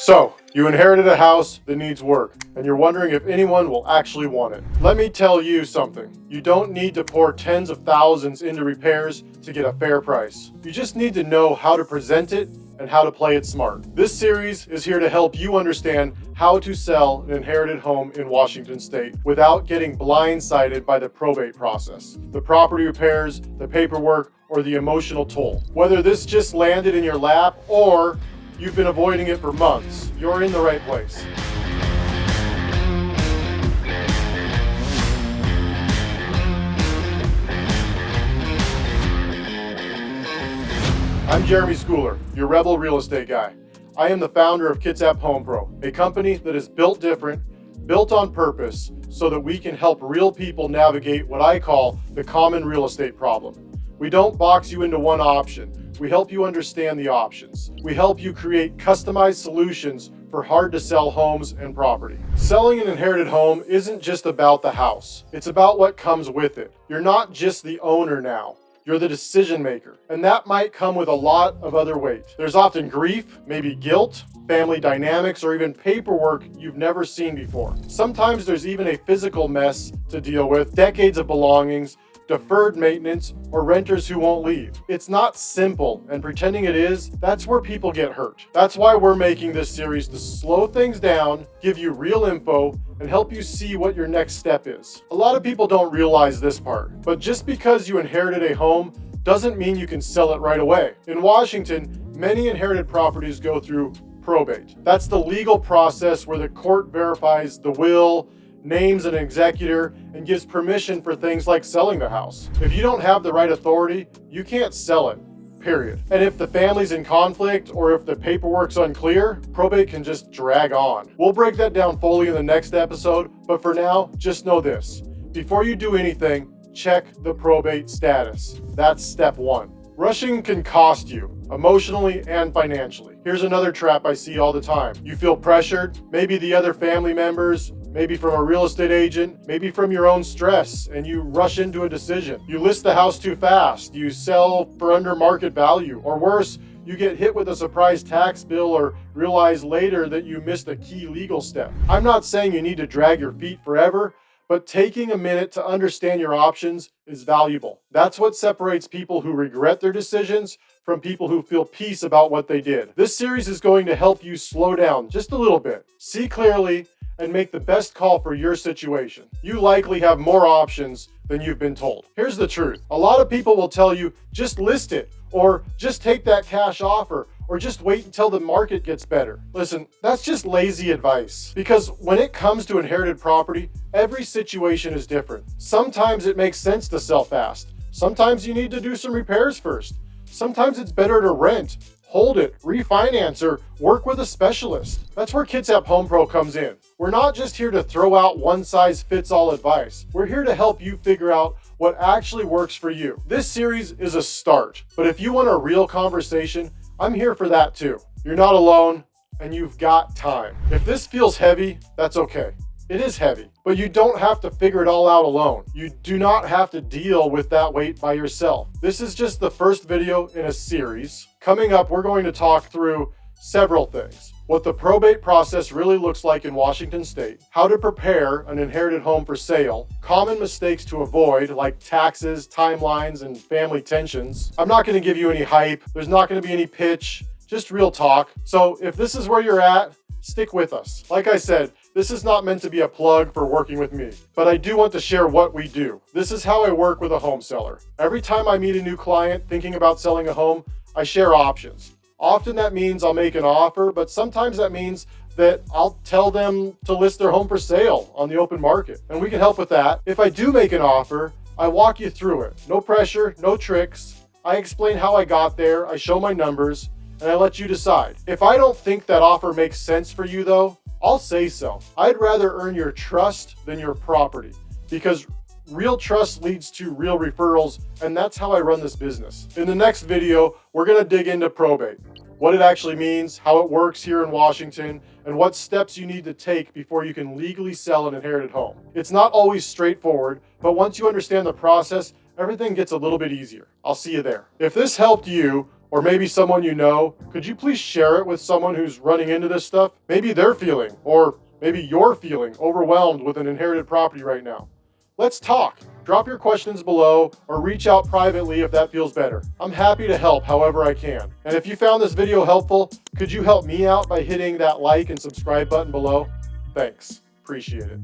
So, you inherited a house that needs work, and you're wondering if anyone will actually want it. Let me tell you something. You don't need to pour tens of thousands into repairs to get a fair price. You just need to know how to present it and how to play it smart. This series is here to help you understand how to sell an inherited home in Washington State without getting blindsided by the probate process, the property repairs, the paperwork, or the emotional toll. Whether this just landed in your lap or you've been avoiding it for months, you're in the right place. I'm Jeremy Schooler, your rebel real estate guy. I am the founder of Kitsap Home Pro, a company that is built different, built on purpose, so that we can help real people navigate what I call the common real estate problem. We don't box you into one option. We help you understand the options. We help you create customized solutions for hard to sell homes and property. Selling an inherited home isn't just about the house. It's about what comes with it. You're not just the owner now. You're the decision maker, and that might come with a lot of other weight. There's often grief, maybe guilt, family dynamics, or even paperwork you've never seen before. Sometimes there's even a physical mess to deal with, decades of belongings, deferred maintenance, or renters who won't leave. It's not simple, and pretending it is, that's where people get hurt. That's why we're making this series to slow things down, give you real info, and help you see what your next step is. A lot of people don't realize this part, but just because you inherited a home doesn't mean you can sell it right away. In Washington, many inherited properties go through probate. That's the legal process where the court verifies the will, names an executor, and gives permission for things like selling the house. If you don't have the right authority, you can't sell it, period. And if the family's in conflict or if the paperwork's unclear, probate can just drag on. We'll break that down fully in the next episode, but for now, just know this. Before you do anything, check the probate status. That's step one. Rushing can cost you, emotionally and financially. Here's another trap I see all the time. You feel pressured, maybe the other family members, maybe from a real estate agent, maybe from your own stress, and you rush into a decision. You list the house too fast, you sell for under market value, or worse, you get hit with a surprise tax bill or realize later that you missed a key legal step. I'm not saying you need to drag your feet forever, but taking a minute to understand your options is valuable. That's what separates people who regret their decisions from people who feel peace about what they did. This series is going to help you slow down just a little bit, see clearly, and make the best call for your situation. You likely have more options than you've been told. Here's the truth. A lot of people will tell you, just list it, or just take that cash offer, or just wait until the market gets better. Listen, that's just lazy advice. Because when it comes to inherited property, every situation is different. Sometimes it makes sense to sell fast. Sometimes you need to do some repairs first. Sometimes it's better to rent, hold it, refinance, or work with a specialist. That's where Kitsap Home Pro comes in. We're not just here to throw out one-size-fits-all advice. We're here to help you figure out what actually works for you. This series is a start, but if you want a real conversation, I'm here for that too. You're not alone, and you've got time. If this feels heavy, that's okay. It is heavy, but you don't have to figure it all out alone. You do not have to deal with that weight by yourself. This is just the first video in a series. Coming up, we're going to talk through several things. What the probate process really looks like in Washington State, how to prepare an inherited home for sale, common mistakes to avoid like taxes, timelines, and family tensions. I'm not going to give you any hype. There's not going to be any pitch, just real talk. So if this is where you're at, stick with us. Like I said, this is not meant to be a plug for working with me, but I do want to share what we do. This is how I work with a home seller. Every time I meet a new client thinking about selling a home, I share options. Often that means I'll make an offer, but sometimes that means that I'll tell them to list their home for sale on the open market, and we can help with that. If I do make an offer, I walk you through it. No pressure, no tricks. I explain how I got there, I show my numbers, and I let you decide. If I don't think that offer makes sense for you though, I'll say so. I'd rather earn your trust than your property, because real trust leads to real referrals, and that's how I run this business. In the next video, we're gonna dig into probate, what it actually means, how it works here in Washington, and what steps you need to take before you can legally sell an inherited home. It's not always straightforward, but once you understand the process, everything gets a little bit easier. I'll see you there. If this helped you, or maybe someone you know, could you please share it with someone who's running into this stuff? Maybe they're feeling, or maybe you're feeling overwhelmed with an inherited property right now. Let's talk. Drop your questions below or reach out privately if that feels better. I'm happy to help however I can. And if you found this video helpful, could you help me out by hitting that like and subscribe button below? Thanks. Appreciate it.